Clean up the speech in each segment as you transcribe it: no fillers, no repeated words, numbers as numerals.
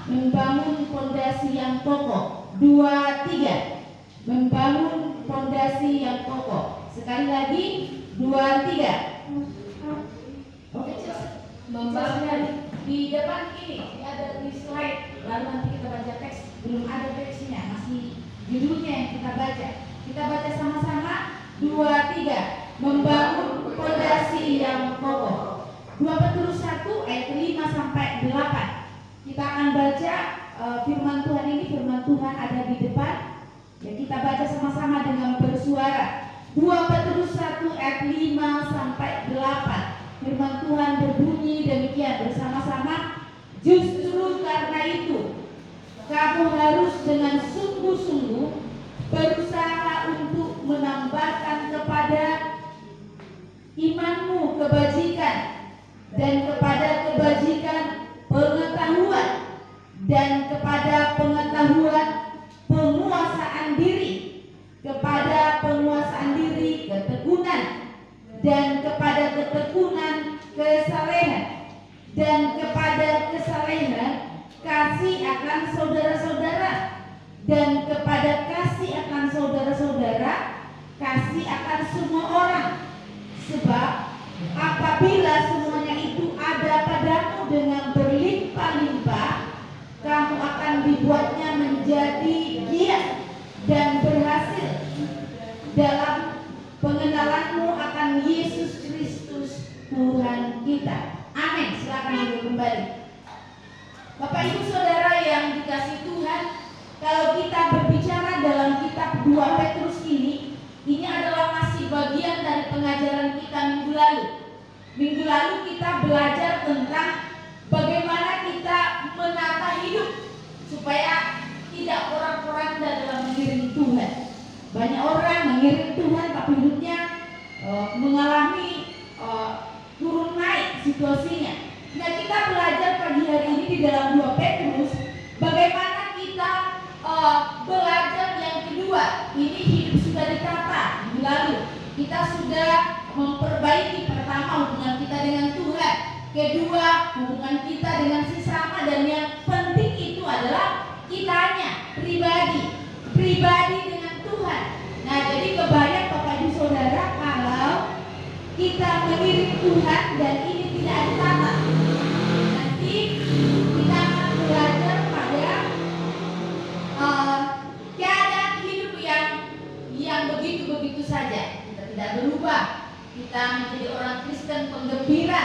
membangun fondasi yang kokoh. 2, 3. Membangun fondasi yang kokoh. Sekali lagi, 2, 3. Oke, membangun di depan ini ada di slide, lalu nanti kita baca teks. Belum ada teksnya, masih judulnya yang kita baca. Kita baca sama-sama. 2, 3. Membangun fondasi yang kokoh. 2 Petrus 1 ayat 5 sampai 8. Kita akan baca firman Tuhan ini. Firman Tuhan ada di depan. Ya, kita baca sama-sama dengan bersuara. 2 Petrus 1 ayat 5 sampai 8. Firman Tuhan berbunyi demikian bersama-sama. Justru karena itu kamu harus dengan sungguh-sungguh berusaha untuk menambahkan kepada imanmu kebajikan, dan kepada kebajikan pengetahuan, dan kepada pengetahuan penguasaan diri, kepada penguasaan diri ketekunan, dan kepada ketekunan kesalehan, dan kepada kesalehan kasih akan saudara-saudara, dan kepada kasih akan saudara-saudara kasih akan semua orang. Sebab apabila semuanya itu ada padamu dengan berlimpah-limpah, kamu akan dibuatnya menjadi giat dan berhasil dalam pengenalanmu akan Yesus Kristus Tuhan kita. Amin. Silakan duduk kembali. Bapak Ibu Saudara yang dikasihi Tuhan, kalau kita berbicara dalam kitab 2 Petrus ini adalah masih bagian dari pengajaran kita minggu lalu. Minggu lalu kita belajar tentang bagaimana kita menata hidup supaya tidak porak-poranda dalam mengiring Tuhan. Banyak orang mengiring Tuhan tapi hidupnya mengalami turun naik situasinya. Nah, kita belajar pagi hari ini di dalam 2 Petrus bagaimana kita belajar yang kedua. Ini hidup sudah ditata. Minggu lalu kita sudah memperbaiki pertama hubungan kita dengan Tuhan, kedua hubungan kita dengan sesama, dan yang penting itu adalah kitanya pribadi dengan Tuhan. Nah, jadi kebayang Bapak Ibu Saudara kalau kita mengiring Tuhan dan ini tidak ditata, nanti kita akan belajar pada keadaan hidup yang begitu-begitu saja. Kita tidak berubah. Kita menjadi orang Kristen penggembira.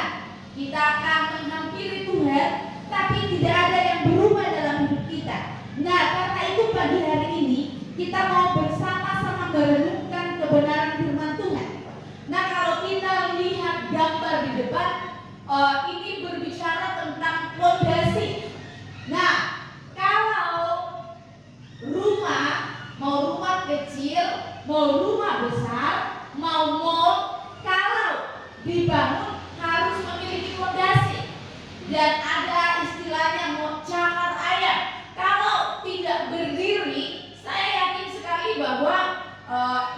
Kita akan menghampiri Tuhan, tapi tidak ada yang berubah dalam hidup kita. Nah, karena itu pagi hari ini kita mau bersama-sama merenungkan kebenaran firman Tuhan. Nah, kalau kita lihat gambar di depan, ini berbicara tentang fondasi. Nah, kalau rumah, mau rumah kecil, mau rumah besar, mau mall, kalau dibangun harus memiliki fondasi. Dan ada istilahnya mau cakar ayam. Kalau tidak berdiri, saya yakin sekali bahwa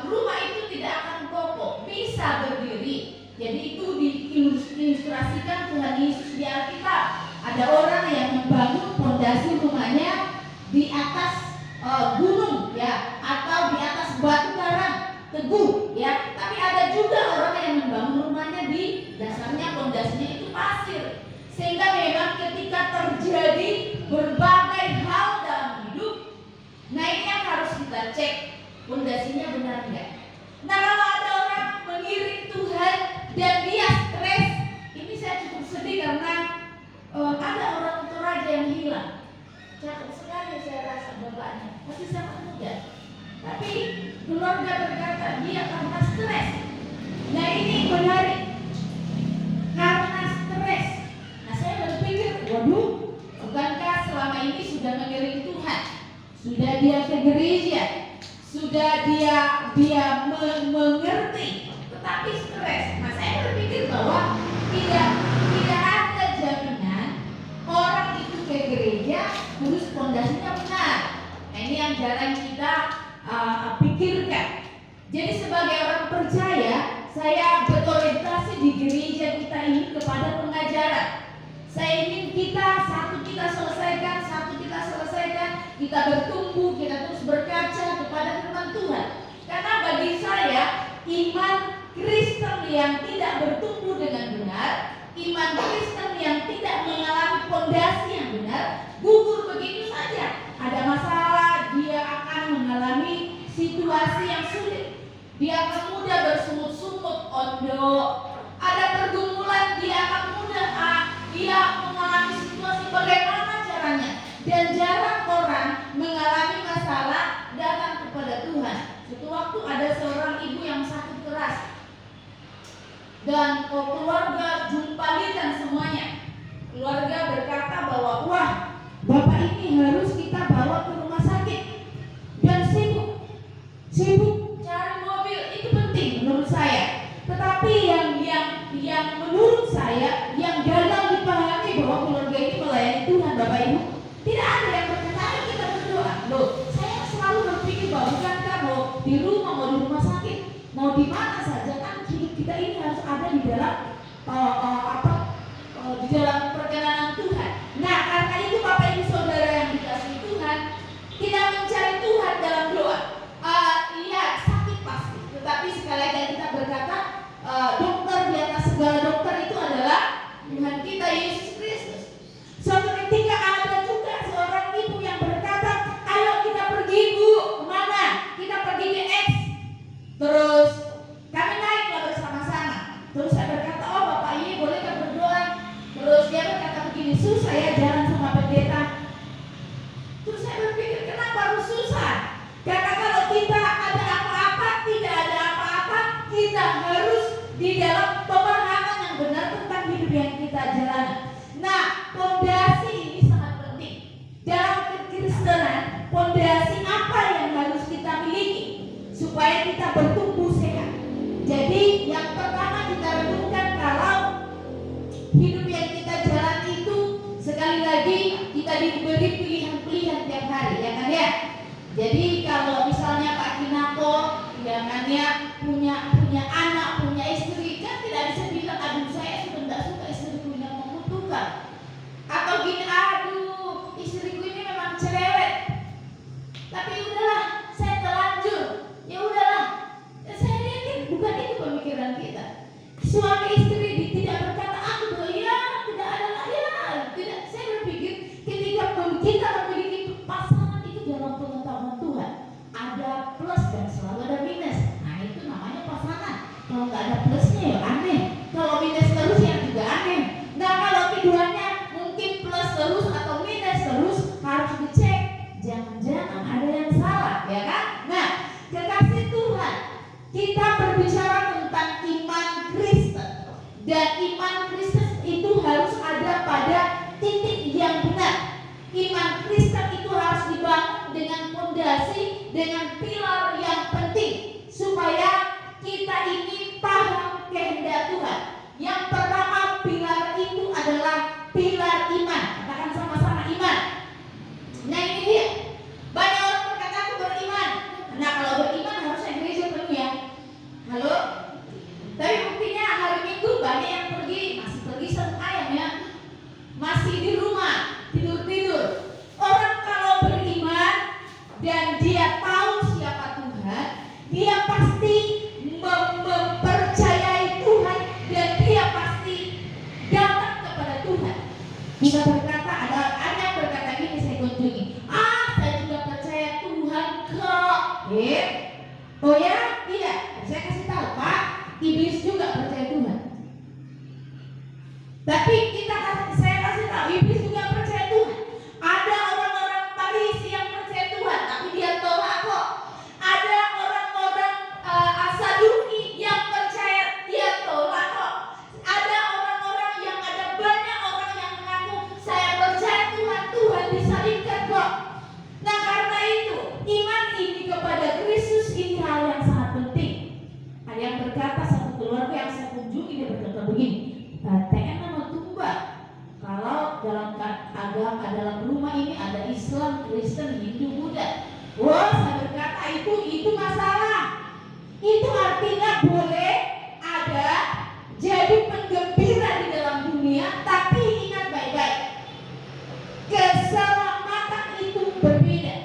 rumah itu tidak akan kokoh. Bisa berdiri. Jadi itu diilustrasikan Tuhan Yesus di Alkitab. Ada orang yang membangun fondasi rumahnya di atas gunung, ya, atau di atas batu karang teguh, ya. Tapi ada juga orang yang membangun rumahnya di dasarnya fondasinya itu pasir. Sehingga memang ketika terjadi berbagai hal dalam hidup, nah ini yang harus kita cek fondasinya benar enggak. Nah, kalau ada orang mengiring Tuhan dan dia stres, ini saya cukup sedih karena ada orang Toraja yang hilang. Cakep sekali saya rasa bapaknya, masih sangat muda. Tapi keluarga berkata dia karena stres. Nah, ini menarik. Karena stres. Nah, saya berpikir, waduh, bukankah selama ini sudah mengiring Tuhan? Sudah dia ke gereja, sudah dia mengerti, tetapi stres. Nah, saya berpikir bahwa tidak ada jaminan orang itu ke gereja terus fondasinya benar. Nah, ini yang jarang kita pikirkan. Jadi sebagai orang percaya, saya berorientasi di gereja kita ini kepada pengajaran. Saya ingin kita selesaikan, satu kita bertumbuh, kita terus berkaca kepada firman Tuhan. Karena bagi saya, iman Kristen yang tidak bertumbuh dengan benar, iman Kristen yang tidak mengalami fondasi yang benar, gugur begitu saja. Ada masalah, dia akan mengalami situasi yang sulit. Dia akan mudah bersungut-sungut, ondo. Ada pergumulan, dia akan mudah dia mengalami situasi bagaimana caranya. Dan jarang orang mengalami masalah datang kepada Tuhan. Suatu waktu ada seorang ibu yang sakit keras, dan keluarga jumpalikan semuanya. Keluarga berkata bahwa wah, bapak ini harus kita bawa ke rumah sakit. Dan sibuk cari mobil, itu penting menurut saya. Tetapi yang menurut saya yang gagal dipahami bahwa keluarga ini melayani Tuhan, Bapak Ibu. Tidak ada yang berkata ayo kita berdoa. Loh, saya selalu berpikir bahwa bukankah mau di rumah, mau di rumah sakit, mau di mana saja, kan hidup kita ini harus ada di dalam di dalam perkenanan Tuhan. Nah, karena itu Bapak Ibu Saudara yang dikasihi Tuhan, tidak mencari Tuhan dalam doa. Iya, sakit pasti. Tetapi sekali lagi kita berkata, dokter di atas segala dokter itu adalah Tuhan kita Yesus Kristus. Suatu ketika ada juga seorang ibu yang berkata, ayo kita pergi Bu, kemana? Kita pergi ke X. Terus kami naiklah bersama-sama. Terus saya berkata, oh Bapak ini bolehkah berdoa? Terus dia berkata begini, susah ya jalan sama pendeta. Terus saya berpikir, kenapa harus susah? Karena kalau kita ada apa-apa, tidak ada apa-apa, kita harus di dalam pemahaman yang benar tentang hidup yang kita jalani. Nah, fondasi ini sangat penting. Dalam kekristenan, fondasi apa yang harus kita miliki supaya kita bertumbuh sehat? Jadi, yang pertama kita renungkan kalau hidup yang kita jalani itu sekali lagi kita diberi pilihan-pilihan tiap hari, ya kan ya? Jadi kalau misalnya Pak Kinako, ya kan ya, punya anak, punya istri, kan tidak bisa bilang aduh saya sudah tidak suka istriku yang membutuhkan, atau gini aduh istriku ini memang cerewet, tapi udahlah saya terlanjur, ya udahlah. Saya yakin bukan itu pemikiran kita. Suami istri tidak berkata aku tuh ya tidak ada lah ya tidak. Saya berpikir ketika kita memiliki pasangan itu dalam pengetahuan Tuhan ada plus dan selalu ada minus. Nah itu namanya pasangan. Kalau nggak ada plusnya ya aneh. Kalau minus terus ya juga aneh. Nah kalau keduanya mungkin plus terus atau minus terus harus dicek. Jangan-jangan ada yang salah, ya kan? Nah kekasih Tuhan, kita berbicara tentang iman Kristen. Dan iman Kristen itu harus ada pada titik yang benar. Iman Kristen itu harus dibangun dengan fondasi, dengan pilar yang penting supaya kita ini paham kehendak Tuhan. Yang pertama pilar itu adalah pilar iman. Katakan sama-sama iman. Nah ini dia. Banyak orang berkata aku beriman. Nah kalau beriman harusnya gereja penuh ya. Halo? Tapi buktinya hari Minggu banyak yang masih pergi seneng ayam ya. Masih di rumah, tidur-tidur. Orang kalau beriman dan dia tahu siapa Tuhan, dia pasti mempercayai Tuhan dan dia pasti datang kepada Tuhan. Kita berkata, ada yang berkata gini saya kunjungi, saya juga percaya Tuhan kok. Oh ya? Iya. Saya kasih tahu Pak, iblis juga percaya Tuhan. Tapi saya kasih tahu, iblis juga percaya Tuhan. Ada orang-orang Farisi yang percaya Tuhan, tapi dia tolak kok. Ada orang-orang Saduki yang percaya, dia tolak kok. Ada orang-orang yang ada banyak orang yang mengaku saya percaya Tuhan, Tuhan disalibkan kok. Nah karena itu iman ini kepada Kristus ini hal yang sangat penting. Ada yang berkata, satu keluarga yang saya kunjungi, dia berkata begini, TN nama tumbang. Kalau dalam agama dalam rumah ini ada Islam, Kristen, Hindu, Buddha. Wah, saya berkata itu masalah. Itu artinya boleh ada jadi penggembira di dalam dunia, tapi ingat baik-baik, keselamatan itu berbeda.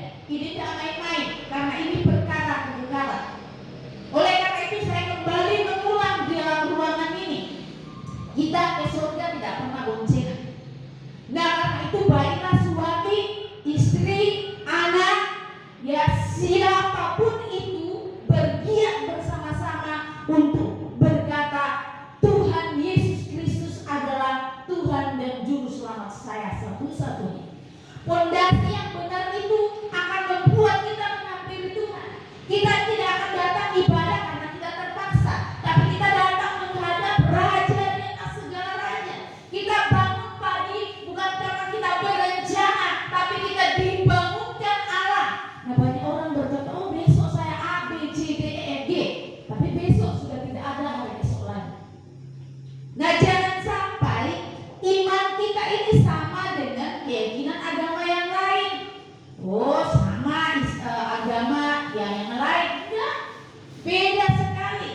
satu-satunya. Pondasi yang benar itu akan membuat kita menghampiri Tuhan. Kita tidak akan datang ibadah karena kita terpaksa, tapi kita datang menghadap Raja di atas segala raja. Kita bangun pagi bukan karena kita berencana, tapi kita dibangunkan Allah. Nah, banyak orang berkata, oh besok saya A, B, C, D, E, F, G, tapi besok sudah tidak ada hari esok lagi. Nah, jangan sampai iman kita ini sama dengan keyakinan agama yang lain. Oh, sama agama yang lain. Enggak, beda sekali.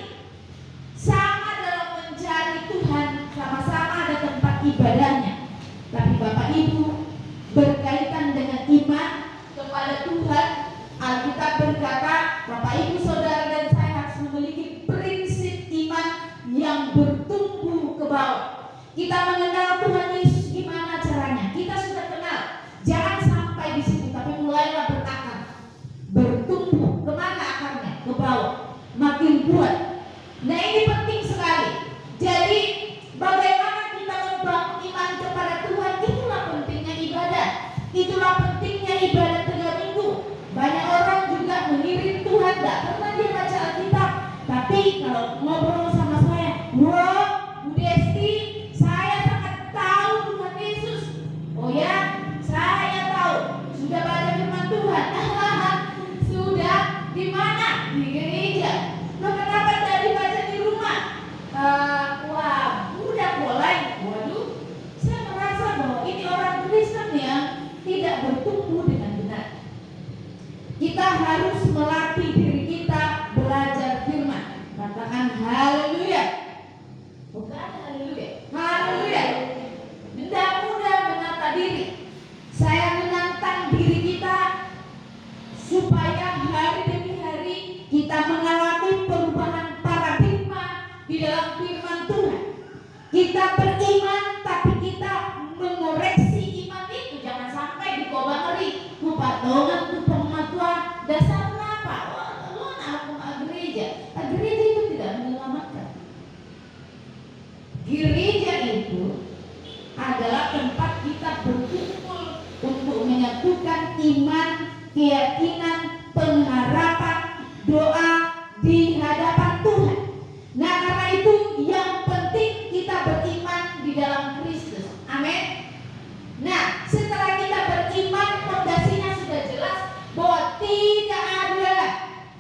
Sama dalam mencari Tuhan, sama-sama ada tempat ibadahnya. Tapi Bapak Ibu, berkaitan dengan iman kepada Tuhan, Alkitab berkata, Bapak Ibu, Saudara dan saya harus memiliki prinsip iman yang bertumbuh ke bawah. Kita mengenal Tuhan Yesus gimana caranya? Kita sudah kenal. Jangan sampai di situ, tapi mulailah berakar, bertumbuh. Kemana akarnya? Ke bawah, makin kuat. Nah, ini penting sekali. Jadi bagaimana kita membangun iman kepada Tuhan? Itulah pentingnya ibadah. Itulah pentingnya ibadah 3 minggu. Banyak orang juga mengirim Tuhan, tidak pernah dia baca Alkitab. Tapi kalau ngobrol sama saya, wow, Bu Desti, saya sangat tahu Tuhan Yesus. Oh ya, saya tahu. Sudah baca firman Tuhan. Sudah di mana? Di gereja. Loh, kenapa tidak dibaca di rumah? Wah, udah mulai. Waduh, saya merasa bahwa ini orang Kristen yang tidak bertumbuh dengan benar. Kita harus melatih diri kita belajar firman. Katakan haleluya. Bukan haleluya. Haleluya. Tidak mudah menata diri. Saya menantang diri kita supaya hari demi hari kita mengalami perubahan paradigma di dalam firman Tuhan. Kita beriman tapi kita mengoreksi iman itu. Jangan sampai dikobangeri kupatongan tu pematuan dasar apa? Wah, lu aku gereja. Gereja itu tidak menyelamatkan. Gereja itu adalah tempat kita berkumpul untuk menyatukan iman, keyakinan, pengharapan, doa di hadapan Tuhan. Nah, karena itu yang penting kita beriman di dalam Kristus. Amin. Nah, setelah kita beriman, fondasinya sudah jelas bahwa tidak ada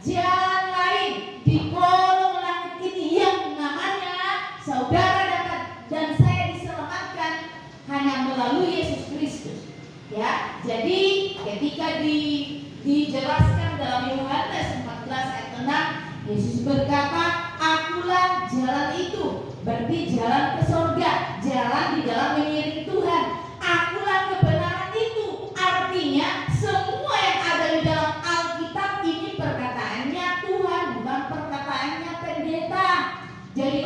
jalan lain di kolong langit ini yang namanya saudara dan saya diselamatkan hanya melalui Yesus Kristus. Ya, jadi ketika dijelaskan dalam Yohanes 14 ayat 6, Yesus berkata, akulah jalan itu, berarti jalan ke surga, jalan di dalam mengiring Tuhan. Akulah kebenaran itu, artinya semua yang ada di dalam Alkitab ini perkataannya Tuhan, bukan perkataannya pendeta. Jadi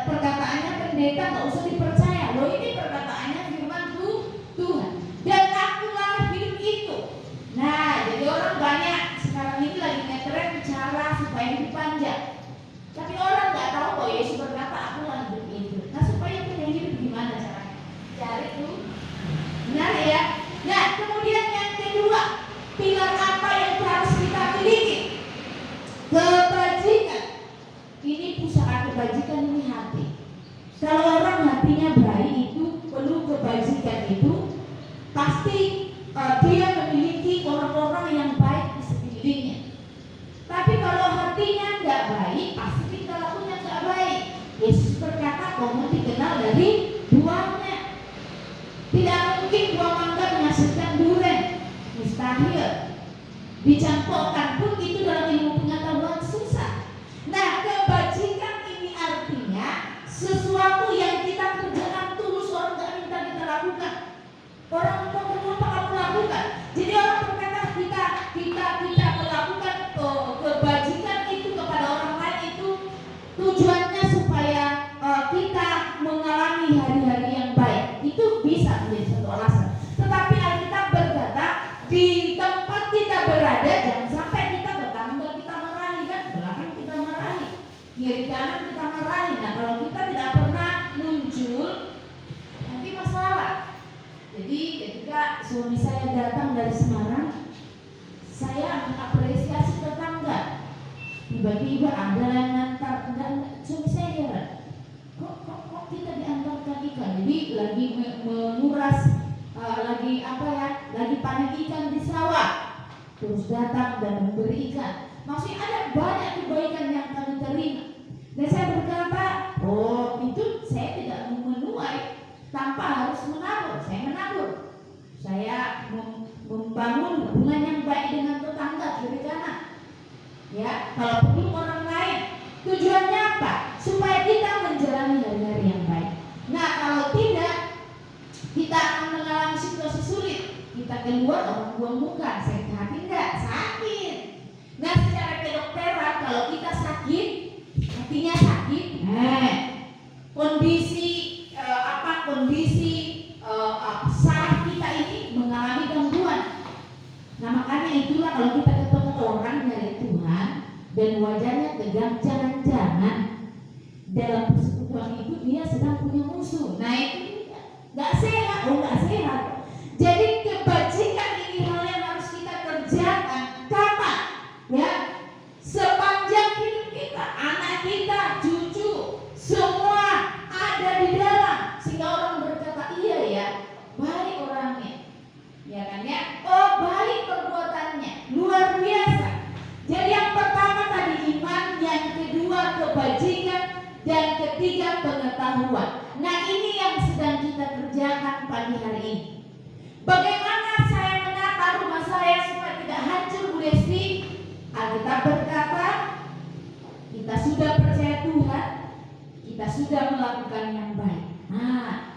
perkataannya pendeta nggak usah dipercaya. Loh, ini perkataannya firman Tuhan. Dan akulah hidup itu. Nah, jadi orang banyak sekarang ini lagi ngetren cara supaya hidup panjang. Tapi orang nggak tahu bahwa Yesus berkata akulah hidup itu. Nah, supaya kita hidup gimana caranya? Cari tuh. Benar ya? Nah, kemudian yang kedua, pilar apa yang harus kita miliki? Kebajikan. Ini pusaka kebajikan, ini hati. Kalau orang hatinya baik itu penuh kebajikan itu, pasti dia memiliki orang-orang yang baik di sekelilingnya. Tapi kalau hatinya nggak baik, pasti tingkah lakunya nggak baik. Yesus berkata, kamu dikenal dari buahnya. Tidak mungkin buah mangga menghasilkan durian, mustahil. Dicampurkan pun itu dalam ilmu pengetahuan susah. Nah, kebajikan ini artinya sesuatu yang kita kerjakan tulus, orang nggak minta kita lakukan. Orang mau kenapa kamu lakukan? Jadi orang berkata kita melakukan kebajikan itu kepada orang lain itu tujuannya supaya kita mengalami hari-hari yang baik. Itu bisa menjadi satu alasan. Tetapi Alkitab berkata di tempat kita berada jangan sampai kita bertanggung jawab kita suami saya datang dari Semarang, saya mengapresiasi tetangga. Tiba-tiba ada yang ngantar, enggak, suami saya heran. Kok kita diantarkan ikan? Jadi lagi menguras, lagi panen ikan di sawah. Terus datang dan memberi ikan. Maksudnya ada banyak kebaikan yang kami terima. Dan saya berkata, oh itu saya tidak menuai tanpa harus menabur. Saya menabur. Saya membangun hubungan yang baik dengan tetangga kiri kanan. Ya, kalau perlu orang lain. Tujuannya apa? Supaya kita menjalani hari-hari yang baik. Nah, kalau tidak, kita akan mengalami situasi sulit. Kita keluar orang buang muka, sakit hati enggak? Sakit. Nah, secara kedokteran kalau kita sakit, hatinya sakit, kondisi saraf kita ini mengalami gangguan. Nah, makanya itulah kalau kita ketemu orang dari Tuhan dan wajahnya tegang, jangan-jangan dalam persekutuan itu dia sedang punya musuh. Nah, itu nggak sehat, nggak sehat. Jadi kebajikan ini hal yang harus kita kerjakan. Kapan? Ya, sepanjang hidup kita, anak kita, cucu, semua ada di dalam, sehingga orang berkata, iya ya, baik orangnya, ya kan ya, oh baik perbuatannya, luar biasa. Jadi yang pertama tadi iman, yang kedua kebajikan, dan ketiga pengetahuan. Nah, ini yang sedang kita kerjakan pagi hari ini. Bagaimana saya menata rumah saya supaya tidak hancur, Bu Desti? Alkitab berkata, kita sudah percaya Tuhan, kita sudah melakukan yang baik. Nah,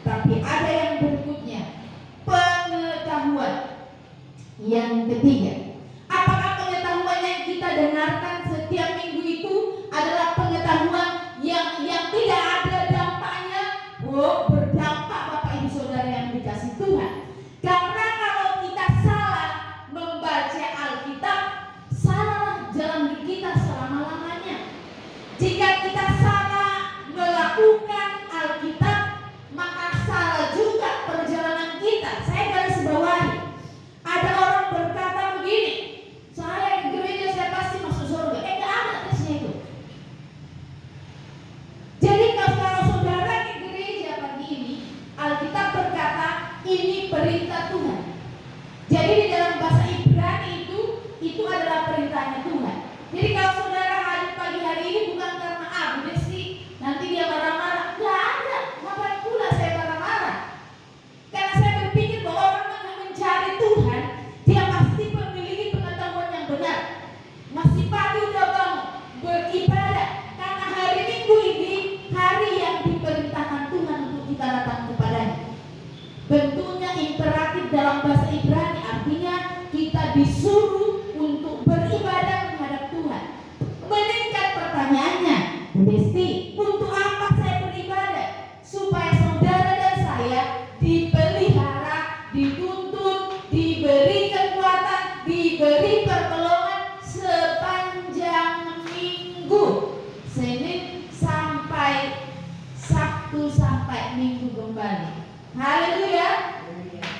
tapi ada yang berikutnya, pengetahuan. Yang ketiga, apakah pengetahuan yang kita dengarkan setiap minggu itu adalah pengetahuan yang tidak ada dampaknya? Oh, berdampak Bapak Ibu Saudara yang dikasih Tuhan. Karena kalau kita salah membaca Alkitab, salah jalan kita selama-lamanya. Jika kita salah melakukan Alkitab, maka salah juga perjalanan kita. Saya garis bawahi. Ada orang berkata begini, saya di gereja saya pasti masuk surga. Nggak ada tesnya itu. Jadi kalau saudara di gereja pagi ini, Alkitab berkata ini perintah Tuhan. Jadi di dalam bahasa Ibrani itu adalah perintahnya Tuhan. Jadi kalau saudara hadir pagi hari ini bukan karena Bu Desti nanti dia marah-marah, nggak ada. Ngapain pula saya marah-marah? Karena saya berpikir bahwa orang yang mencari Tuhan, dia pasti memiliki pengetahuan yang benar. Masih pagi udah bangun beribadah, karena hari Minggu ini hari yang diperintahkan Tuhan untuk kita datang kepadanya. Bentuknya imperatif dalam bahasa Ibrani, artinya kita disuruh untuk beribadah menghadap Tuhan. Meningkat pertanyaannya, Desti, untuk apa saya beribadah? Supaya saudara dan saya dipelihara, dituntun, diberi kekuatan, diberi pertolongan sepanjang minggu, Senin sampai Sabtu sampai Minggu kembali. Haleluya.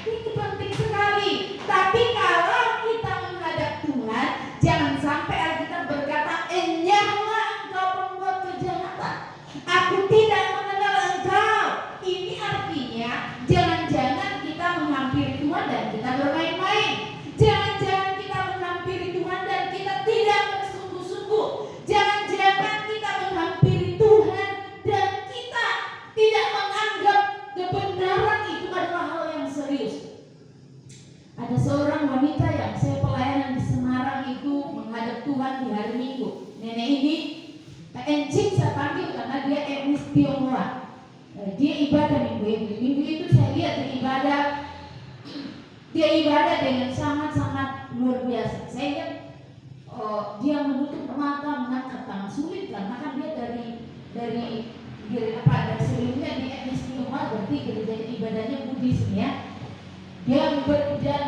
Ini penting sekali. Tapi kalau kita menghadap Tuhan, jangan sampai Alkitab berkata, enyahlah engkau pembuat kejahatan, aku tidak mengenal engkau. Ini artinya jangan-jangan kita menghampiri Tuhan dan kita bermain-main. Jangan-jangan kita menghampiri Tuhan dan kita tidak bersungguh-sungguh. Jangan-jangan kita menghampiri Tuhan dan kita tidak menganggap kebenaran itu adalah hal yang serius. Ada seorang wanita yang saya pelayanan di Semarang itu menghadap Tuhan di hari Minggu. Nenek ini Encik saya panggil karena dia etnis Tionghoa. Dia ibadah minggu itu. Minggu itu saya lihat dia ibadah dengan sangat-sangat luar biasa. Saya lihat dia menutup mata, mengangkat tangan, sulit karena kan dia dari sebelumnya di etnis Tionghoa, berarti gereja ibadahnya Buddhis ya. Dia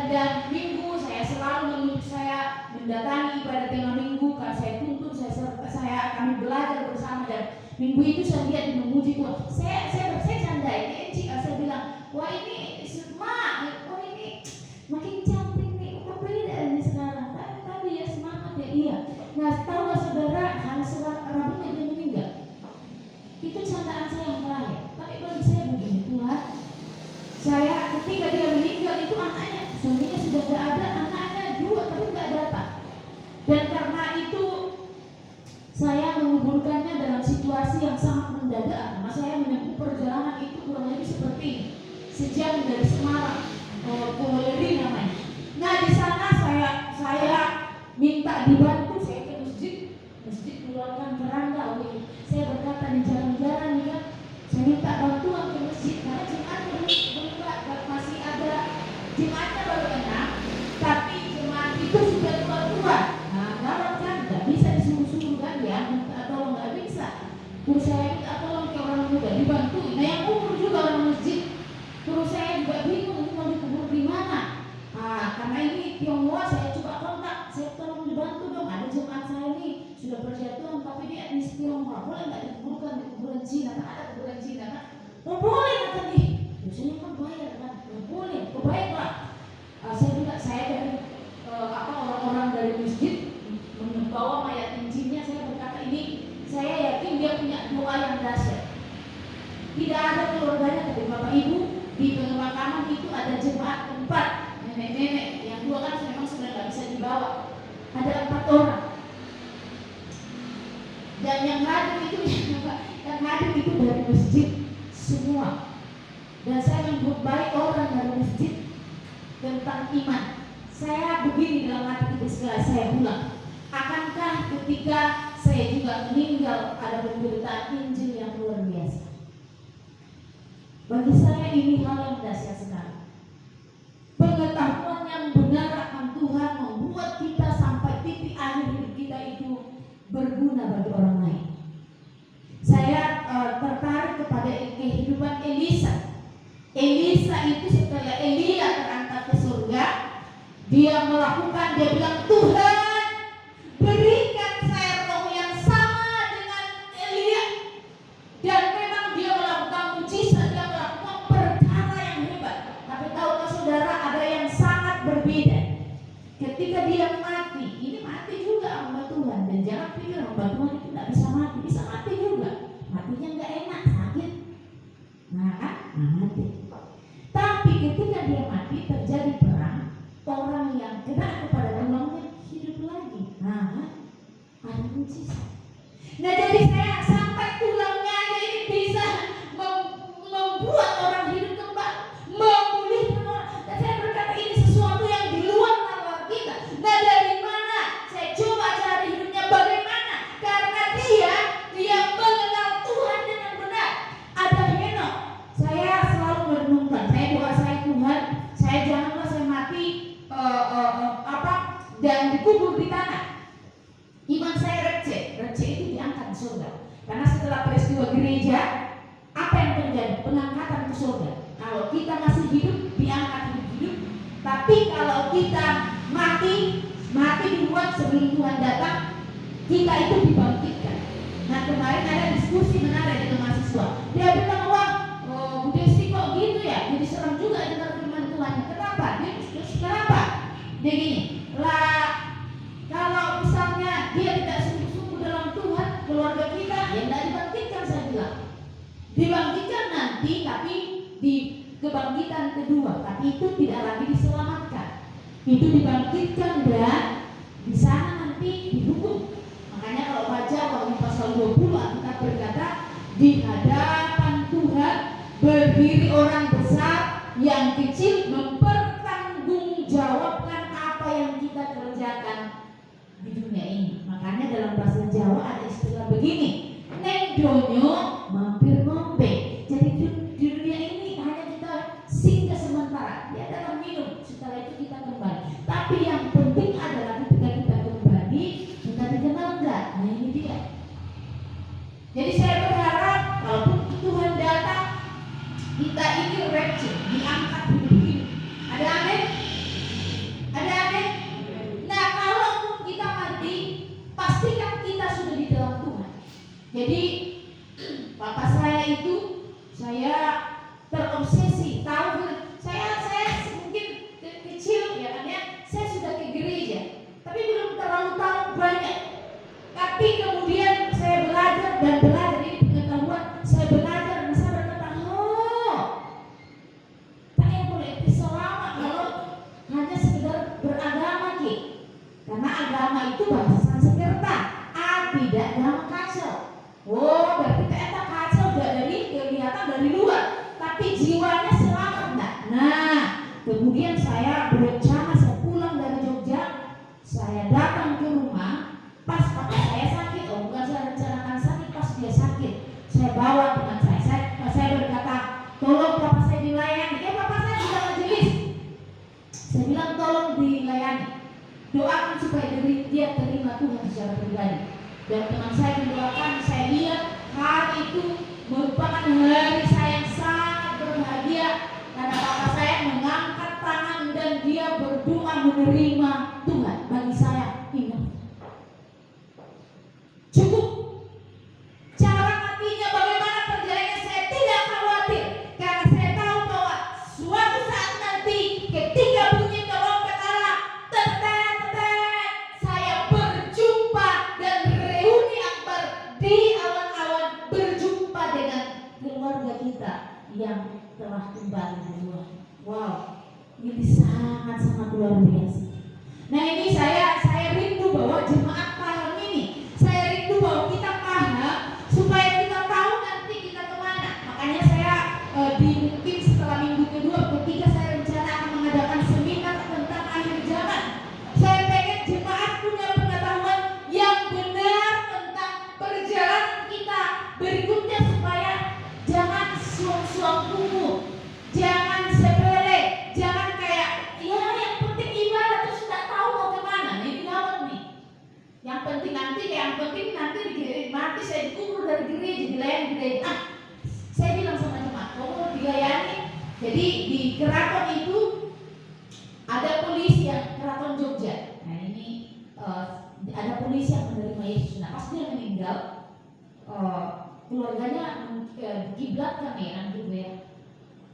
dan minggu saya selalu saya mendatangi ibadah tengah minggu, karena saya tuntun, kami belajar bersama, dan minggu itu saya lihat dia memuji Tuhan. Saya candai, saya bilang, wah ini itu anaknya, suaminya sudah tidak ada, anaknya dua tapi nggak datang. Dan karena itu saya menguburkannya dalam situasi yang sangat mendadak, karena saya menempuh perjalanan itu kurang lebih seperti ini, sejam dari Semarang ke Weleri namanya. Nah di sana saya minta dibantu, saya ke masjid keluarkan keranda. Saya berkata di jalan-jalan ya, saya minta bantuan ke masjid karena Jumat masih ada, Jumatnya baru enak, tapi Jumat itu sudah tua-tua. Nah kalau kan nggak bisa disuruh-suruh kan ya, atau nggak bisa. Terus saya minta tolong ke orang muda dibantu. Nah yang umur juga orang masjid. Terus saya juga bingung mau dikubur di mana. Karena ini Tionghoa, saya coba kontak, saya tolong dibantu dong. Ada jemaat saya ini sudah berjatuhan tapi dia etnis Tionghoa, boleh nggak dikuburkan di kuburan Cina? Kan ada kuburan Cina kan? Oh boleh kata nih. Biasanya kan bayar kan? Oh boleh, baiklah. Saya dari orang-orang dari masjid membawa mayat cincinnya. Saya berkata ini, saya yakin dia punya doa yang dahsyat. Tidak ada keluarganya, tapi bapak ibu di pemakaman itu ada jemaat 4 nenek-nenek yang 2 kan memang sudah nggak bisa dibawa. Ada 4 orang. Dan yang hadir itu dari masjid semua. Dan saya menyebut baik orang dari masjid tentang iman. Saya begini dalam hati setelah saya pulang. Akankah ketika saya juga meninggal ada pemberitaan Injil yang luar biasa? Bagi saya ini hal yang dahsyat sekali. Pengetahuan yang benar akan Tuhan membuat kita sampai titik akhir hidup kita itu berguna bagi orang lain. Saya tertarik kepada kehidupan Elisa. Elisa itu setelah Elia terangkat ke surga, dia bilang, Tuhan berikan saya roh yang sama dengan Elia. Dan memang dia melakukan mujizat, dia melakukan perkara yang hebat. Tapi tahukah saudara, ada yang sangat berbeda. Ketika dia mati, ini mati juga hamba Tuhan. Dan jangan pikir hamba Tuhan itu tidak bisa mati juga. Matinya nggak enak, sakit. Mati. Tapi ketika dia mati terjadi perang, orang yang kena kepada tulangnya hidup lagi. Ada mujizat. Nah jadi saya sampai tulangnya ini bisa membuat orang hidup kembali, memulihkan orang. Dan saya berkata ini sesuatu yang di luar nalar kita. Nah dari mana? Saya coba cari hidupnya bagaimana? Karena dia mengenal Tuhan dengan benar. Ada Henok. Saya selalu merenungkan. Saya doa saya, Tuhan, saya janganlah saya mati dan dikubur di tanah. Iman saya receh itu diangkat ke surga. Karena setelah peristiwa gereja, apa yang terjadi? Pengangkatan ke surga. Kalau kita masih hidup, diangkat hidup. Tapi kalau kita mati duluan sebelum Tuhan datang, kita itu dibangkitkan. Nah kemarin ada diskusi menarik dengan mahasiswa. Dia bilang, wah, Bu Desi kok gitu ya? Jadi serem juga dengar firman Tuhan. Kenapa? Kenapa? Dia gini, kalau misalnya dia tidak sungguh-sungguh dalam Tuhan, keluarga kita ya tidak dibangkitkan. Saya bilang dibangkitkan nanti, tapi di kebangkitan kedua, tapi itu tidak lagi diselamatkan, itu dibangkitkan dan di sana nanti dihukum. Makanya kalau baca Wahyu pasal 20, Alkitab berkata di hadapan Tuhan berdiri orang besar yang kecil mempertanggungjawabkan apa yang kita kerjakan di dunia ini. Makanya dalam bahasa Jawa ada istilah begini, neng donyo mampir ngombe. Jadi di dunia ini hanya kita singgah sementara, ya dalam minum, setelah itu kita kembali. Tapi yang penting adalah ketika kita kembali, kita dikenal enggak? Nah ini dia. Jadi saya berharap kalaupun Tuhan datang, kita ini receh, diangkat hidup. Ada amin? Ada amin? Nah kalaupun kita mati, pastikan kita sudah di dalam Tuhan. Jadi sakit. Karena agama itu bahasa Sanskerta, A tidak agama kacau. Oh, berarti ternyata kacau gak dari kelihatan dari luar, tapi jiwanya selamat enggak? Nah, kemudian saya berencana, saya pulang dari Jogja, saya datang ke rumah, pas papa saya sakit. Oh, bukan saya rencanakan sakit, pas dia sakit, saya bawa teman saya berkata, tolong papa saya dilayani. Papa saya sudah majelis. Saya bilang tolong dilayani, doakan supaya dia terima Tuhan secara pribadi. Dan teman saya mendoakan. Saya lihat hari itu merupakan hari saya yang sangat berbahagia, karena papa saya mengangkat tangan dan dia berdoa menerima Tuhan. Bagi saya ingat, cukup. Cara matinya bagaimana perjalanannya saya tidak khawatir, karena saya tahu bahwa suatu saat nanti ketika bunyi trompet Allah, tetet, saya berjumpa dan reuni akbar di awan-awan, berjumpa dengan keluarga kita yang telah kembali semua. Wow, ini sangat-sangat luar biasa. Nah, ini saya rindu bahwa jemaat paham ini. Saya rindu bahwa kita paham supaya kita tahu nanti kita kemana. Makanya saya mungkin setelah minggu kedua, ketiga saya rencana akan mengadakan seminar tentang akhir zaman. Saya pengen jemaat punya pengetahuan yang benar tentang perjalanan kita berikutnya, supaya jangan suam-suam kuku, jangan sepele, jangan kayak ya yang penting ibadah terus tidak tahu mau kemana. Nah, ini gawat nih. Yang penting nanti mati saya dikubur dari gereja, dilayani gereja. Saya bilang sama jemaat, kalau dilayani, jadi di keraton itu ada polisi yang keraton Jogja. Nah, ini ada polisi yang menerima Yesus. Nah, pas dia meninggal, keluarganya dikiblatkan ya, gitu ya.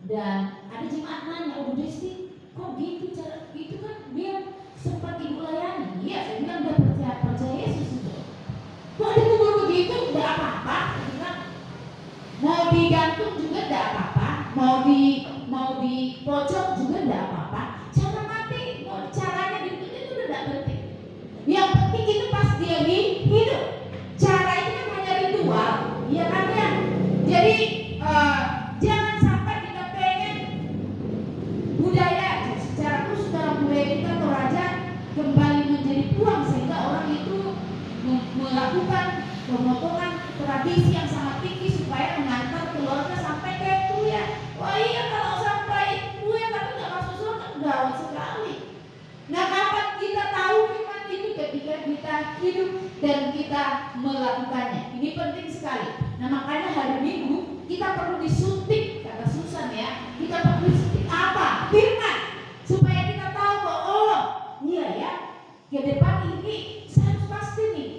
Dan ada jemaat nanya, oh Bu Desti, kok gitu cara itu kan dia sempat ibu layani. Iya, saya bilang dia percaya Yesus itu. Kok dikubur begitu? Tidak apa-apa. Mau digantung juga tidak apa-apa. Mau dipojok juga tidak apa-apa. Cara mati, mau caranya itu tidak penting. Yang penting itu pas dia hidup. Cara itu kan hanya ritual, ya kan ya. Jadi jangan sampai kita pengen budaya secara khusus dalam budaya kita Toraja kembali menjadi puang, sehingga orang itu melakukan pemotongan tradisi yang sangat tinggi supaya mengantar keluarga sampai ke Tuya. Wah iya, kalau sampai Tuya tapi nggak masuk surga, gawat sekali. Nah, kapan kita tahu firman itu? Ketika kita hidup dan kita melakukannya. Ini penting sekali. Nah, makanya hari Minggu kita perlu disuntik, kata Susan ya. Kita perlu disuntik apa? Firman, supaya kita tahu bahwa oh iya ya, ke depan ini saya harus pasti nih.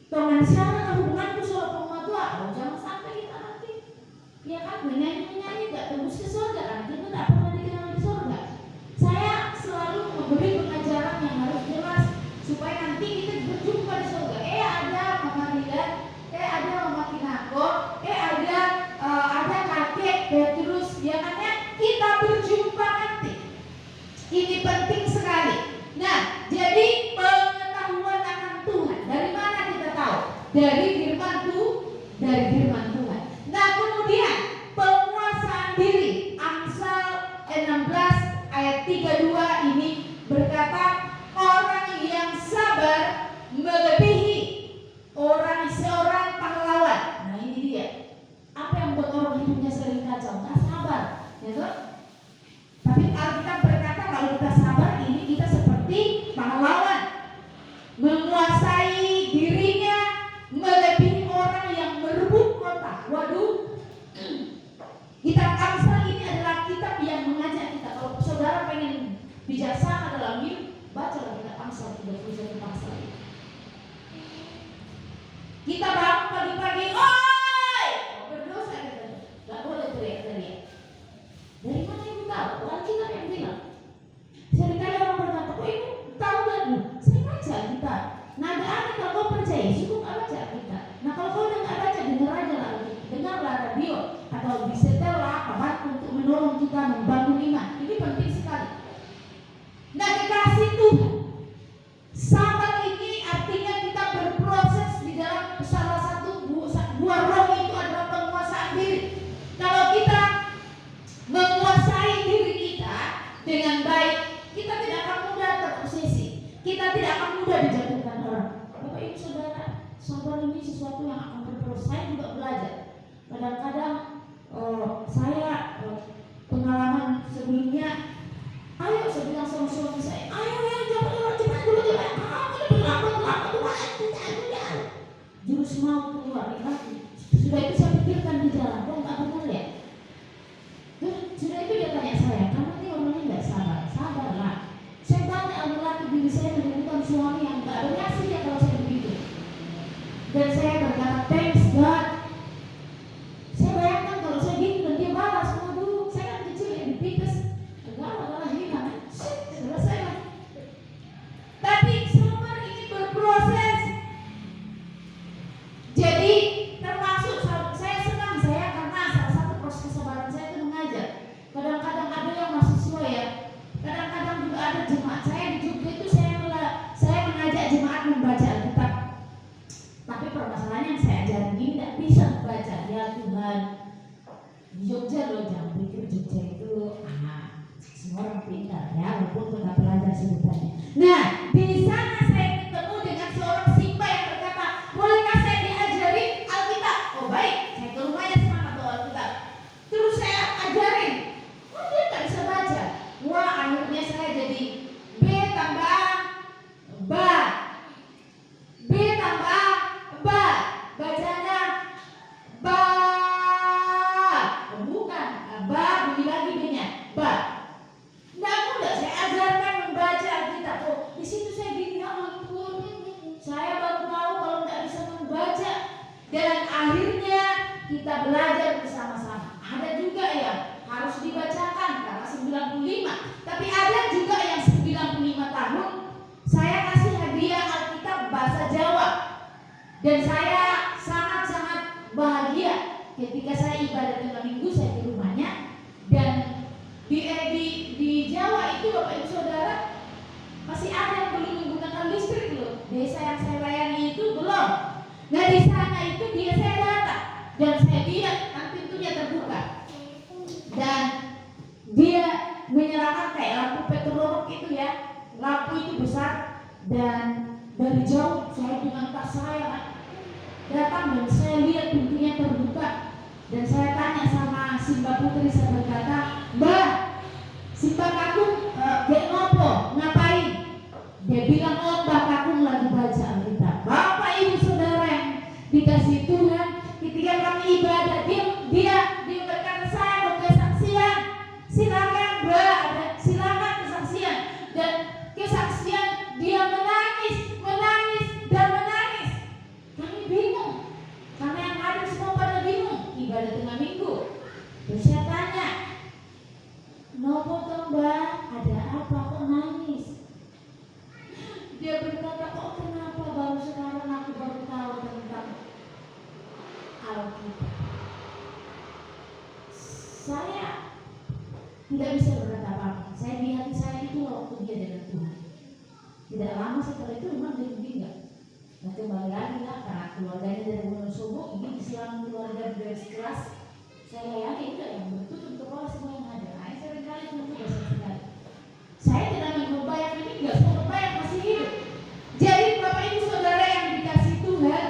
Tongan siapa hubunganku soal pengatua? Oh, jangan sampai kita nanti, ya kan, menyanyi gak tembus ke surga, kan kita tak pernah dikenal di surga. Saya selalu memberi pengajaran yang harus jelas supaya nanti kita berjumpa di surga. Ada Mama Dilan, ada Mama Kinako, ada kakek Petrus, ya kan ya, kita berjumpa nanti. Ini penting sekali. Nah, jadi pengetahuan akan Tuhan. Dari mana kita tahu? Dari firman Tuhan. Nah, kemudian penguasaan diri. Amsal 16 ayat 32 ini berkata, orang yang sabar melebihi seorang pahlawan. Nah, ini dia. Apa yang buat orang hidupnya sering kacau? Nggak sabar, ya toh? Tapi Alkitab berkata kalau kita sabar, ini kita seperti pahlawan, menguasai dirinya melebihi orang yang merebut kota. Waduh, kitab Amsal ini adalah kitab yang mengajak kita. Kalau saudara pengen bijaksana dalam hidup, baca kitab Amsal 31 pasal. Kita bangun pagi-pagi, oi, berdosa kita, nggak boleh teriak-teriak. Dari mana ibu tahu? Alkitab yang bilang. Seringkali orang berkata, kok ibu tahu nggak? Saya baca Alkitab. Nah, ada kalau kau percaya, cukup nggak baca Alkitab. Nah, kalau kau udah nggak baca, dengar aja lah, dengarlah radio atau disetellah apa untuk menolong kita membangun iman. Ini penting sekali. Nah, kekasih Tuhan ini sesuatu yang akan berproses. Saya juga belajar. Kadang-kadang saya pengalaman sebelumnya, ayo saya bilang sama suami saya, ayo ya cepat dulu jurus mau keluar lagi. Sudah itu saya pikirkan di jalan, kok nggak benar ya? Terus sudah itu dia tanya saya, kamu ini orangnya nggak sabar, sabarlah. Saya tanya laki diri saya menemukan suami yang nggak berhasil ya kalau saya begitu. Dan saya berkata, thanks God. Saya bayangkan kalau saya gini dan dia balas, waduh, saya kan kecil ya dipikes, enggak malah hilang, selesai lah. Tapi sabar ini berproses. Jadi termasuk saya senang saya karena salah satu proses kesabaran saya itu mengajar. Kadang-kadang ada yang mahasiswa ya, kadang-kadang juga ada jemaat saya di Jogja itu saya mengajak jemaat membaca Alkitab. Tapi permasalahannya yang saya ajarin ini tidak bisa membaca. Ya Tuhan, di Jogja loh, jangan pikir Jogja itu semua orang pintar ya, walaupun kita belajar sebutannya. Nah, di sana saya ketemu dengan seorang Simba yang berkata, bolehkah saya diajari Alkitab? Oh baik, saya ke rumahnya semangat bawa Alkitab. Terus saya ajarin, dia tak bisa baca. Wah, akhirnya saya jadi B tambah ba, B tambah ba, bacanya ba, bukan ba, bunyi lagi B-nya ba. Nggak mudah saya ajarkan membaca Alkitab. Oh, di situ saya gini, ya ampun, saya baru tahu kalau nggak bisa membaca. Dan akhirnya kita belajar bersama-sama. Ada juga yang harus dibacakan karena 95. Tapi ada juga yang 95 tahun saya kasih hadiah Alkitab bahasa Jawa. Dan saya sangat-sangat bahagia ketika saya ibadah tengah minggu saya di rumahnya. Dan di Jawa itu Bapak Ibu Saudara masih ada yang belum menggunakan listrik loh. Desa yang saya layani itu belum. Nah di sana itu dia saya datang dan saya lihat kan pintunya terbuka dan dia menyalakan kayak lampu petrolok itu ya. Lampu itu besar dan dari jauh saya dengan tas saya datang dan saya lihat pintunya terbuka dan saya tanya sama Simba Putri, saya berkata, Mbak, Simba Kakung dia ngapain? Dia bilang, oh Mbak Kakung lagi baca Alkitab. Bapak Ibu Saudara yang dikasih Tuhan, ketika kami ibadah dia berkata, saya mau kesaksian. Silakan Mbak, silakan kesaksian. Dan kesaksian dia menangis. Kami bingung karena yang ada semua pada bingung ibadah tengah minggu. Terus saya tanya, nopo toh Mbak, ada apa kok nangis? Dia berkata, kok kenapa baru sekarang aku baru tahu tentang Alkitab. Saya tidak bisa berkata apa-apa. Saya di hati saya itu waktu dia dengan Tuhan. Tidak lama setelah itu memang dia meninggal. Nah kembali lagi lah karena keluarganya dari Wonosobo, ini Islam keluarga dari kelas. Saya yakin itu yang bertutup kepala semua yang ada. Saya seringkali tugas sekali. Saya tidak membayang meninggal, saya membayang masih hidup. Jadi Bapak Ibu Saudara yang dikasih Tuhan,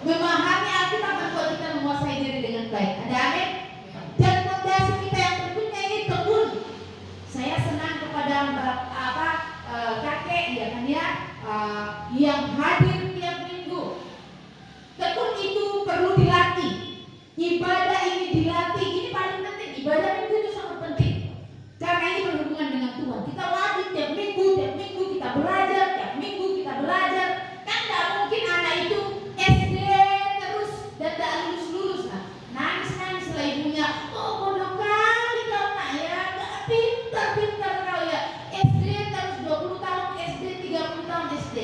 memahami Alkitab membuat kita menguasai diri dengan baik. Ada amin? Dan fondasi kita yang berikutnya ini tekun. Saya senang kepada kakek ya kan ya, yang hadir tiap minggu. Tekun itu perlu dilatih. Ibadah ini dilatih, ini paling penting. Ibadah minggu itu sangat penting karena ini berhubungan dengan Tuhan. Kita latih tiap minggu kita belajar, tiap minggu kita belajar. Kan tidak mungkin anak itu SD terus dan tidak lulus. Nangis lah ibunya. Oh bodoh kali kau nak ya, nggak pintar kau ya. SD terus 20 tahun SD, 30 tahun SD.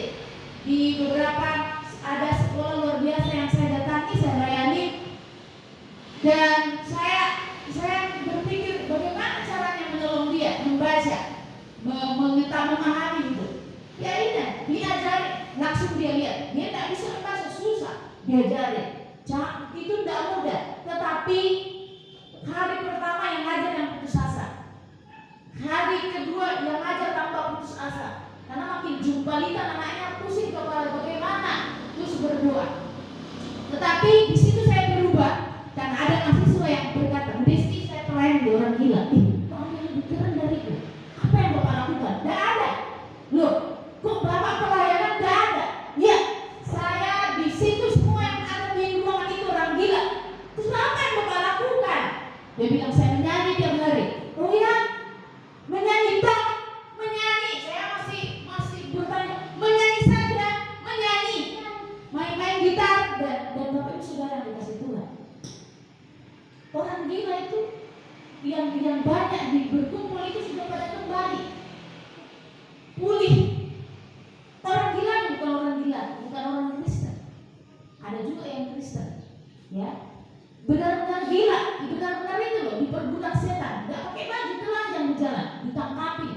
Di beberapa ada sekolah luar biasa yang saya datangi, saya layani. Dan saya berpikir bagaimana caranya menolong dia membaca, memahami itu. Ya ini diajari, langsung dia lihat. Dia tak bisa membaca, susah. Diajari. Itu tidak mudah. Tetapi hari pertama yang ngajar yang putus asa. Hari kedua yang ngajar tanpa putus asa. Karena makin jumpa lita anaknya pusing kepala bagaimana. Terus berdoa. Tetapi di situ saya berubah karena ada mahasiswa yang berkata, "Desti, saya pelayan di orang gila." Orang yang lebih keren dariku. Apa yang Bapak lakukan? Tidak ada. Loh, kok Bapak pelayanan? Tidak ada. Ya, saya di situ semua yang ada di ruangan itu orang gila. Terus apa yang Bapak lakukan? Dia bilang, "Saya menyanyi tiap hari." Oh ya, menyanyi tak? Menyanyi. Saya masih bertanya, menyanyi saja, menyanyi, main gitar dan Bapak itu saudara yang dikasih Tuhan. Orang gila itu yang banyak berkumpul itu sudah pada kembali, pulih. Orang gila bukan orang gila, bukan orang Kristen. Ada juga yang Kristen, ya. Benar-benar gila, benar-benar itu loh, diperbudak setan, nggak pakai baju, telanjang di jalan, ditangkapi.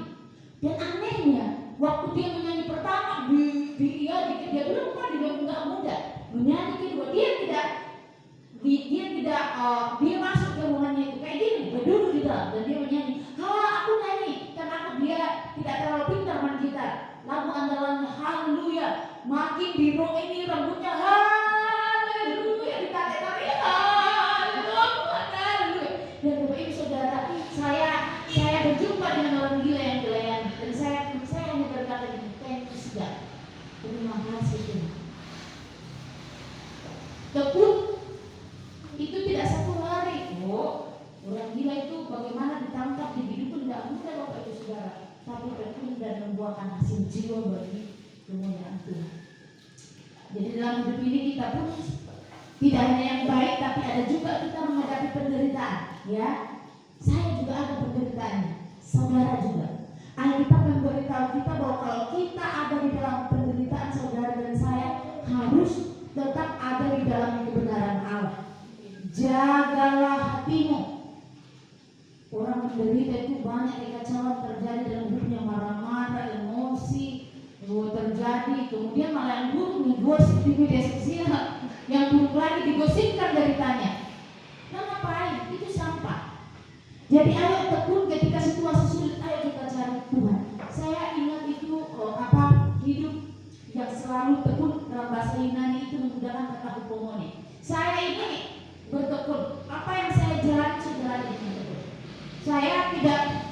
Dan anehnya, waktu dia menyanyi pertama, dia bilang dia nggak muda. Menyanyi kedua, dia masuk ke ruangannya itu kayak gini, berduduk di dalam dan dia menyanyi. Aku nyanyi, karena dia tidak terlalu pintar main gitar. Lagu andalannya haleluya, makin di rock ini rambutnya haleluya, ditarik-tarik haleluya. Dan Bapak Ibu Saudara, saya berjumpa dengan orang gila yang dilayani dan saya hanya berkata gini, thank you God, terima kasih Tuhan. Tekun itu tidak satu hari. Orang gila itu bagaimana ditangkap, dihidup tidak mudah Bapak Ibu Saudara, tapi tekun dan membuahkan hasil jiwa bagi kemuliaan Tuhan. Jadi dalam hidup ini kita pun tidak hanya yang baik, tapi ada juga kita menghadapi penderitaan. Ya, saya juga ada penderitaannya, saudara juga. Alkitab memberitahu kita bahwa kalau kita ada di dalam penderitaan, saudara dan saya harus tetap ada di dalam kebenaran Allah. Jagalah hatimu. Orang menderita itu banyak kekacauan terjadi dalam hidupnya, marah-marah, emosi terjadi, kemudian malah yang buruk digosip di media sosial, yang buruk lagi digosipkan beritanya. Nah, ngapain? Itu sampah. Jadi ayo tekun ketika situasi sulit, ayo kita cari Tuhan. Saya ingat itu hidup yang selalu tekun dalam bahasa Yunani itu menggunakan kata hupomone. Saya ini bertekun, apa yang saya jalani dengan tekun.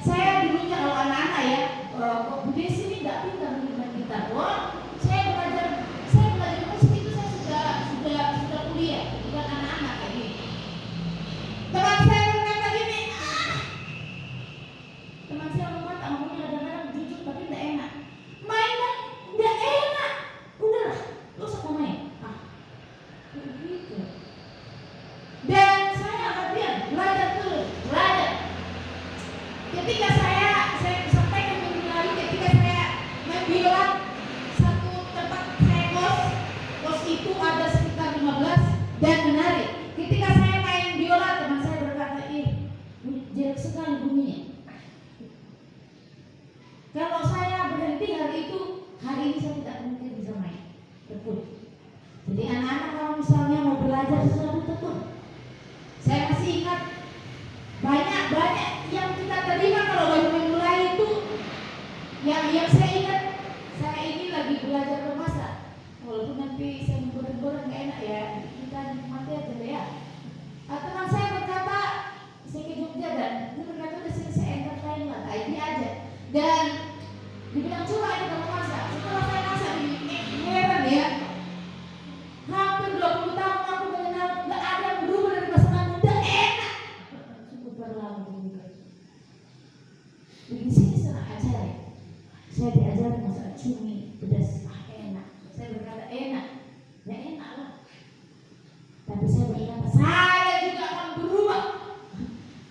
Saya dulunya kalau anak-anak ya, Bu Desi ini nggak pintar main gitar. Saya belajar musik itu saya sudah kuliah, bukan anak-anak kayak gini. Teman saya berkata gini, teman saya ngomongnya kadang-kadang jujur tapi nggak enak. Mainan nggak enak, udahlah, lo usah main. Begitu. Dan saya latihan, belajar terus, belajar. Ketika saya sampaikan minggu lalu, ketika saya main biola, satu tempat saya kos itu ada sekitar 15 dan menarik. Ketika saya main biola, teman saya berkata, jelek sekali bunyinya. Kalau saya berhenti hari ini saya tidak mungkin bisa main. Tekun. Jadi anak-anak kalau misalnya mau belajar sesuatu, tekun. Saya masih ingat banyak yang kita terima kalau baru memulai itu. Yang saya ingat, saya ini lagi belajar memasak. Walaupun nanti saya goreng-goreng nggak enak ya, kita nikmati aja ya. Teman saya berkata, saya ke Jogja dan dia berkata udah sini saya entertain lah, ini aja. Dan dibilang coba aja kamu masak. Setelah saya masak heran ya. Hampir 20 tahun aku mengenal, nggak ada yang berubah dari pasangan muda, enak. Cukup berlalu juga. Di sini saya ajar. Saya diajar masak cumi pedas, enak. Saya berkata enak, ya enak lah. Tapi saya berkata saya juga akan berubah.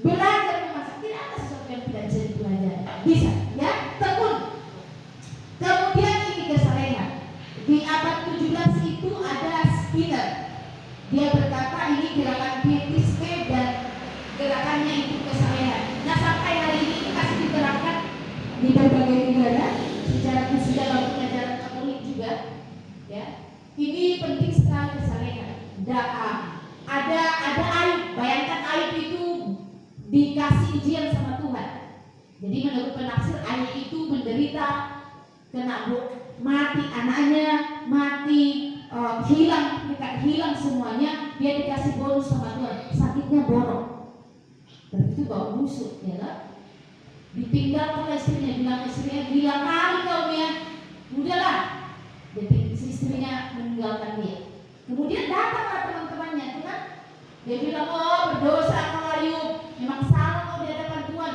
Belajar memasak, tidak ada sesuatu yang tidak bisa dipelajari. Bisa, ya, tekun. Kemudian ini kesalehan. Di abad 17 itu ada Skinner. Dia berkata ini gerakan pietisme dan gerakannya itu kesalehan. Nah, sampai hari ini itu masih diterapkan di berbagai negara. Secara khusus dalam pengajaran Katolik juga, ya. Ini penting sekali kesalehan. Ada Ayub. Bayangkan Ayub itu dikasih ujian sama Tuhan. Jadi menurut penafsir Ayub itu menderita, kena mati anaknya, mati hilang semuanya, dia dikasih bonus sama Tuhan, sakitnya borok. Begitu bau busuk, ya kan? Ditinggal oleh istrinya, bilang kali kau ya, udahlah. Jadi istrinya meninggalkan dia. Kemudian datanglah teman-temannya, itu kan? Dia bilang, oh berdosa kau Ayub, memang salah kau di hadapan Tuhan.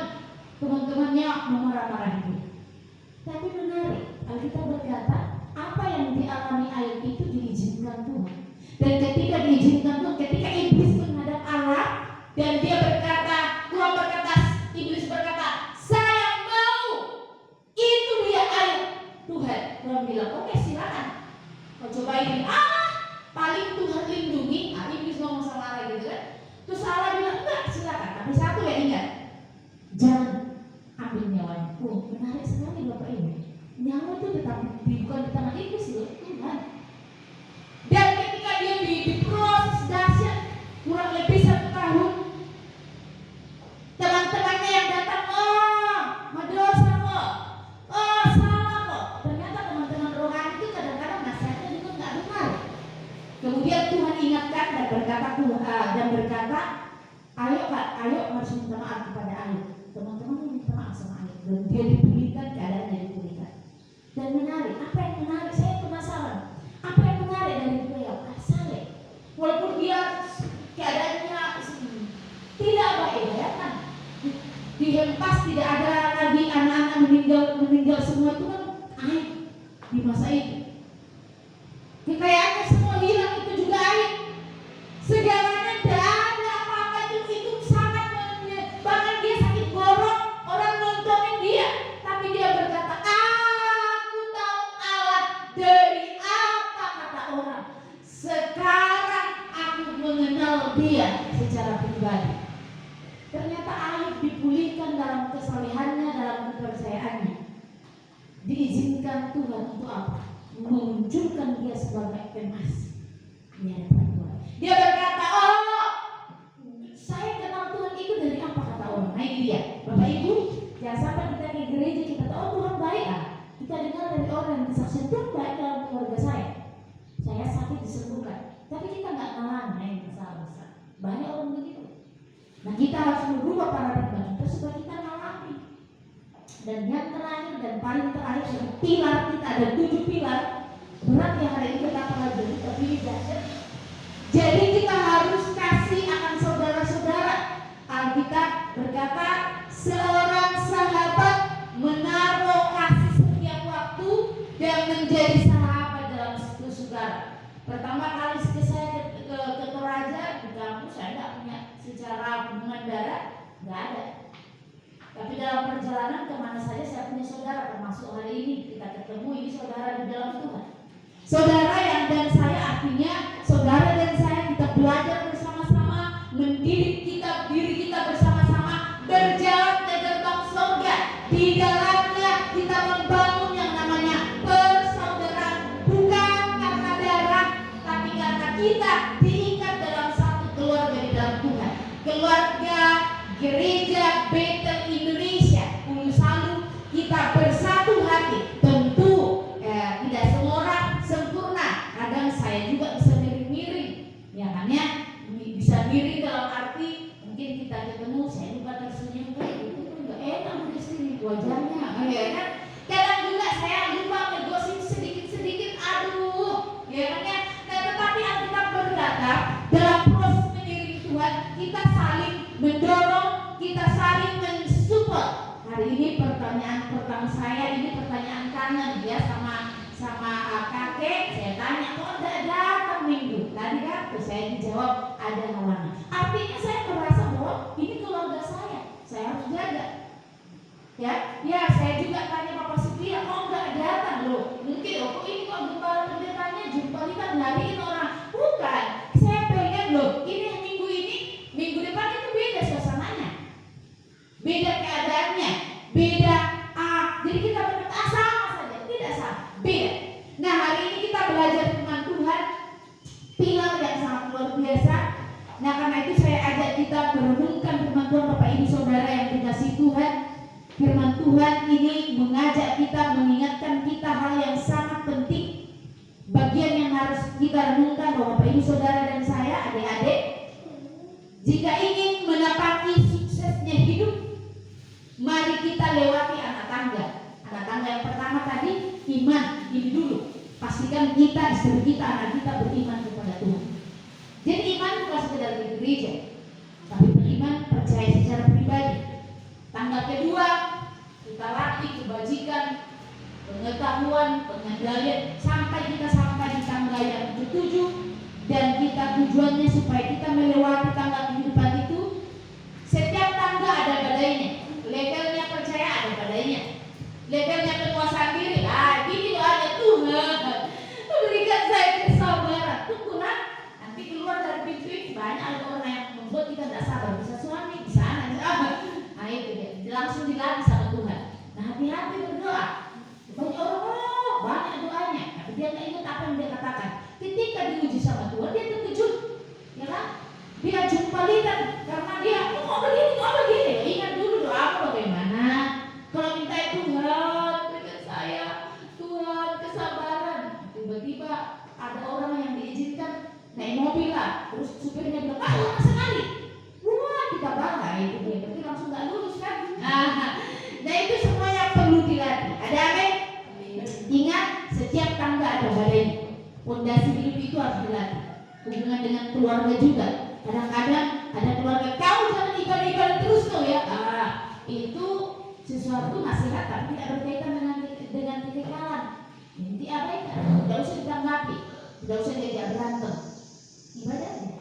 Teman-temannya memarah-marahi dia. Tapi menarik, Alkitab berkata, apa yang dialami Ayub itu diizinkan Tuhan. Dan ketika diizinkan Tuhan, ketika iblis menghadap Allah dan dia berkata, Tuhan berkata, iblis berkata, saya mau, itu dia Ayub. Tuhan bilang, oke silakan, kau coba ini. Paling Tuhan lindungi. Iblis ngomong sama Allah gitu kan. Terus Allah bilang, enggak silakan, tapi satu ya ingat, jangan ambil nyawanya. Menarik sekali Bapak Ibu. Nyawa itu tetap bukan di tangan iblis loh, Tuhan. Dan ketika dia diproses dahsyat kurang lebih 1 tahun, teman-temannya yang datang, berdosa kok, salah kok. Ternyata teman-teman rohani itu kadang-kadang nasihatnya juga nggak benar. Kemudian Tuhan ingatkan dan berkata, ayo harus minta maaf kepada Ayub. Teman-teman minta maaf sama Ayub dan dia dipulihkan, keadaannya dipulihkan. Dan menarik, apa yang menarik? Saya penasaran. Apa yang menarik dari beliau? Saleh. Walaupun dia keadaannya tidak baik, ya kan? Dihempas, tidak ada lagi anak-anak meninggal semua, itu kan aib di masa itu. Kekayaannya semua hilang, itu juga aib. Segalanya tidak ada apa-apa, itu sangat bahkan dia sakit borok, orang nontonin dia, tapi dia berkata, aku tahu Allah dari apa kata orang. Sekarang aku mengenal dia secara pribadi. Ternyata Ayub dipulihkan dalam kesalehannya, dalam kepercayaannya. Diizinkan Tuhan untuk apa? Memunculkan dia sebagai pemas di hadapan Tuhan. Dia berkata, saya kenal Tuhan itu dari apa kata orang. Nah ini dia, Bapak Ibu, jangan sampai kita ke gereja kita tahu Tuhan baik. Kita dengar dari orang yang disaksikan Tuhan baik dalam keluarga saya. Saya sakit disembuhkan, tapi kita nggak ngalamin yang masalah besar. Banyak orang begitu. Nah kita harus merubah paradigma kita supaya kita ngalami. Dan yang terakhir dan paling terakhir, pilar kita ada 7 pilar. Berat yang hari ini kita pelajari, tapi ini dahsyat. Jadi kita harus kasih akan saudara-saudara. Alkitab berkata, seorang sahabat menaruh kasih setiap waktu dan menjadi sahabat dalam situ saudara. Pertama kali saya ke Toraja di kampus, saya tidak punya secara hubungan darah, nggak ada. Tapi dalam perjalanan kemana saja saya punya saudara, termasuk hari ini kita ketemu, ini saudara di dalam Tuhan. Saudara yang dan saya, artinya saudara dan saya, kita belajar bersama-sama, mendidik diri kita bersama-sama, berjalan ke gerbang surga. Di dalamnya kita membangun yang namanya persaudaraan, bukan karena darah, tapi karena kita diikat dalam satu keluarga di dalam Tuhan. Keluarga Gereja Bethel Indonesia, Ulu Salu, kita bersatu hati. Tentu tidak semua orang sempurna. Kadang saya juga bisa miring-miring, ya kan ya, bisa miring dalam arti mungkin kita ketemu saya lupa tersenyum kayak gitu tuh nggak enak di sini wajahnya, ya kan. Kadang juga saya lupa ngegosip sedikit-sedikit, aduh, ya kan ya. Nah, tetapi Alkitab berkata dalam proses mengiring Tuhan kita saling mendorong, kita saling mensupport. Hari ini pertanyaan pertama saya, ini pertanyaan kanan ya, sama kakek. Saya tanya, kok enggak datang minggu tadi kan? Terus saya dijawab ada halangan. Artinya saya merasa bahwa ini keluarga saya harus jaga. Ya saya juga tanya Bapak Setia, kok enggak datang loh? Mungkin kok ini kok gembala pendetanya jumpa kita nyariin orang. Bukan, saya pengen loh, ini minggu depan itu beda suasananya, beda keadaannya, beda jadi kita berkata sama saja, tidak sama, beda. Nah hari ini kita belajar firman Tuhan, pilar yang sangat luar biasa. Nah karena itu saya ajak kita merenungkan firman Tuhan, Bapak Ibu Saudara yang dikasihi Tuhan. Firman Tuhan ini mengajak kita, mengingatkan kita hal yang sangat penting, bagian yang harus kita renungkan bahwa Bapak Ibu Saudara dan saya, adik-adik, jika ingin menapaki suksesnya hidup, mari kita lewati anak tangga. Anak tangga yang pertama tadi, iman. Ini dulu, pastikan kita, istri kita, anak kita beriman kepada Tuhan. Jadi iman bukan sekedar di gereja, tapi beriman, percaya secara pribadi. Tangga kedua, kita latih kebajikan, pengetahuan, pengendalian, sampai kita sampai di tangga yang ketujuh. Dan kita tujuannya supaya kita melewati tangga kehidupan itu. Setiap tangga ada badainya. Levelnya percaya ada badainya. Levelnya penguasaan diri, gini loh ada Tuhan, berikan saya kesabaran. Tunggu nanti keluar dari pintu itu banyak ada orang yang membuat kita tidak sabar. Bisa suami, bisa anak, itu dia. Langsung dilatih sama Tuhan. Nah, hati-hati berdoa. Banyak orang, banyak doanya, tapi dia nggak ingat apa yang dia katakan. Ketika diuji sama Tuhan, dia terkejut, ya kan? Dia jumpa lihat karena dia mau begini. Ingat dulu doa bagaimana. Kalau minta Tuhan berikan saya, Tuhan kesabaran. Tiba-tiba ada orang yang diizinkan naik mobil lah, terus supirnya bilang, lama sekali. Wah, kita bangga itu dia, berarti langsung nggak lulus kan? Nah itu semuanya perlu dilatih. Ada amin? Ingat, setiap tangga ada badainya. Fondasi hidup itu harus dilatih. Hubungan dengan keluarga juga. Kadang-kadang ada keluarga, kau jangan ibadah terus kau ya. Itu sesuatu nasihat tapi tidak berkaitan dengan ketikalan. Nanti abaikan, tidak usah ditanggapi, tidak usah diajak berantem. Ibadahnya.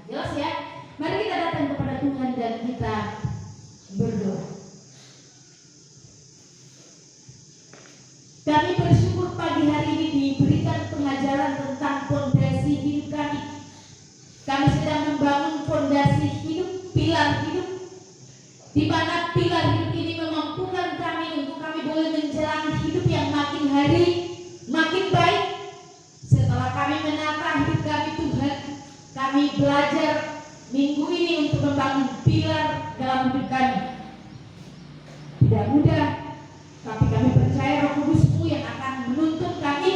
Jelas ya. Mari kita datang kepada Tuhan dan kita berdoa. Kami bersyukur pagi hari ini diberikan pengajaran tentang fondasi hidup kami. Kami sedang membangun fondasi hidup, pilar hidup, di mana pilar hidup ini memampukan kami untuk kami boleh menjalani hidup yang makin hari makin baik. Setelah kami menata hidup kami Tuhan, kami belajar minggu ini untuk membangun pilar dalam hidup kami. Tidak mudah, tapi kami percaya Roh Kudus-Mu yang akan menuntun kami,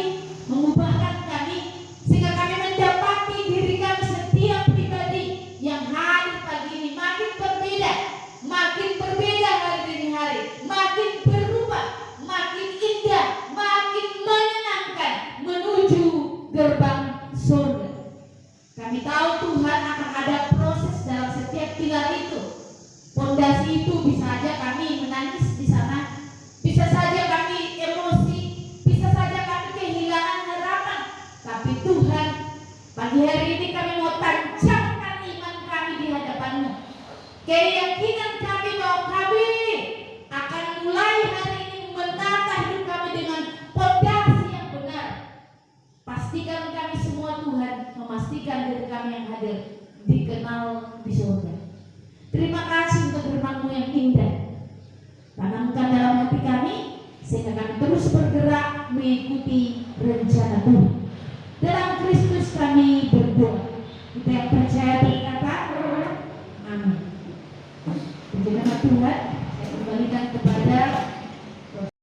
mengubahkan kami, sehingga kami mendapati diri kami setiap pribadi yang hadir pagi ini makin berbeda hari demi hari, makin berubah, makin indah, makin menyenangkan menuju gerbang surga. Kami tahu Tuhan akan ada proses dalam setiap pilar itu. Fondasi itu bisa saja kami menangis di sana, bisa saja kami emosi, bisa saja kami kehilangan harapan. Tapi Tuhan, pagi hari ini kami mau tancapkan iman kami di hadapan-Mu. Keyakinan kami bahwa kami akan mulai hari ini menata hidup kami dengan fondasi yang benar. Pastikan kami semua Tuhan, memastikan diri kami yang hadir dikenal di surga. Terima kasih untuk firman-Mu yang indah. Tanamkan dalam hati kami sehingga kami terus bergerak mengikuti rencana Tuhan. Dalam Kristus kami berdoa. Kita yang percaya berikan